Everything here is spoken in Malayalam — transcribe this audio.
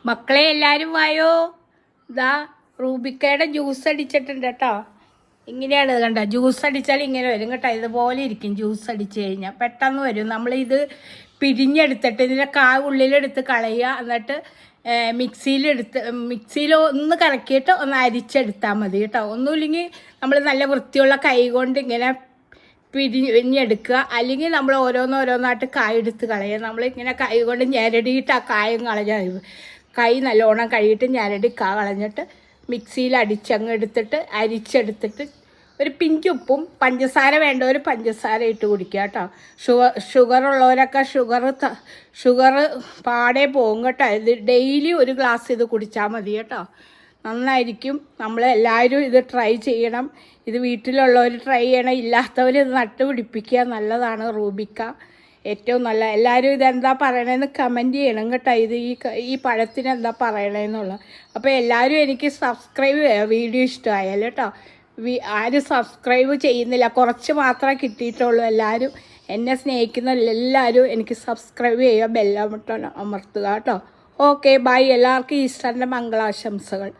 മക്കളെ എല്ലാവരും വായോ. ഇതാ റൂബിക്കയുടെ ജ്യൂസ് അടിച്ചിട്ടുണ്ട് കേട്ടോ. ഇങ്ങനെയാണ് കണ്ട, ജ്യൂസ് അടിച്ചാൽ ഇങ്ങനെ വരും കേട്ടോ. ഇതുപോലെ ഇരിക്കും ജ്യൂസ് അടിച്ച് കഴിഞ്ഞാൽ പെട്ടെന്ന് വരും. നമ്മളിത് പിരിഞ്ഞെടുത്തിട്ട് ഇതിൻ്റെ ഉള്ളിലെടുത്ത് കളയുക. എന്നിട്ട് മിക്സിയിൽ ഒന്ന് കറക്കിയിട്ട് ഒന്ന് അരിച്ചെടുത്താൽ മതി കേട്ടോ. ഒന്നുമില്ലെങ്കിൽ നമ്മൾ നല്ല വൃത്തിയുള്ള കൈ കൊണ്ട് ഇങ്ങനെ പിരിഞ്ഞെടുക്കുക. അല്ലെങ്കിൽ നമ്മൾ ഓരോന്നോരോന്നായിട്ട് കായ എടുത്ത് കളയുക. നമ്മളിങ്ങനെ കൈ കൊണ്ട് ഞെരടിയിട്ട് ആ കായം കളഞ്ഞാൽ കൈ നല്ലോണം കഴുകിയിട്ട് ഞെരടി കളഞ്ഞിട്ട് മിക്സിയിൽ അടിച്ചങ്ങ് എടുത്തിട്ട് അരിച്ചെടുത്തിട്ട് ഒരു പിഞ്ചുപ്പും പഞ്ചസാര വേണ്ടവർ പഞ്ചസാര ഇട്ട് കുടിക്കുക കേട്ടോ. ഷുഗർ ഉള്ളവരൊക്കെ ഷുഗർ പാടെ പോകും കേട്ടോ. ഇത് ഡെയിലി ഒരു ഗ്ലാസ് ഇത് കുടിച്ചാൽ മതി കേട്ടോ. നന്നായിരിക്കും. നമ്മളെല്ലാവരും ഇത് ട്രൈ ചെയ്യണം. ഇത് വീട്ടിലുള്ളവർ ട്രൈ ചെയ്യണം. ഇല്ലാത്തവർ ഇത് നട്ടുപിടിപ്പിക്കുക. നല്ലതാണ് റൂബിക്ക, ഏറ്റവും നല്ല. എല്ലാവരും ഇതെന്താ പറയണതെന്ന് കമൻറ്റ് ചെയ്യണം കേട്ടോ. ഇത് ഈ പഴത്തിന് എന്താ പറയണതെന്നുള്ളത്. അപ്പോൾ എല്ലാവരും എനിക്ക് സബ്സ്ക്രൈബ് ചെയ്യുക വീഡിയോ ഇഷ്ടമായാലും കേട്ടോ. ആരും സബ്സ്ക്രൈബ് ചെയ്യുന്നില്ല, കുറച്ച് മാത്രമേ കിട്ടിയിട്ടുള്ളൂ. എല്ലാവരും എന്നെ സ്നേഹിക്കുന്ന എല്ലാവരും എനിക്ക് സബ്സ്ക്രൈബ് ചെയ്യുക, ബെല്ലമട്ടൺ അമർത്തുക കേട്ടോ. Okay bye. എല്ലാവർക്കും ഈസ്റ്ററിൻ്റെ മംഗളാശംസകൾ.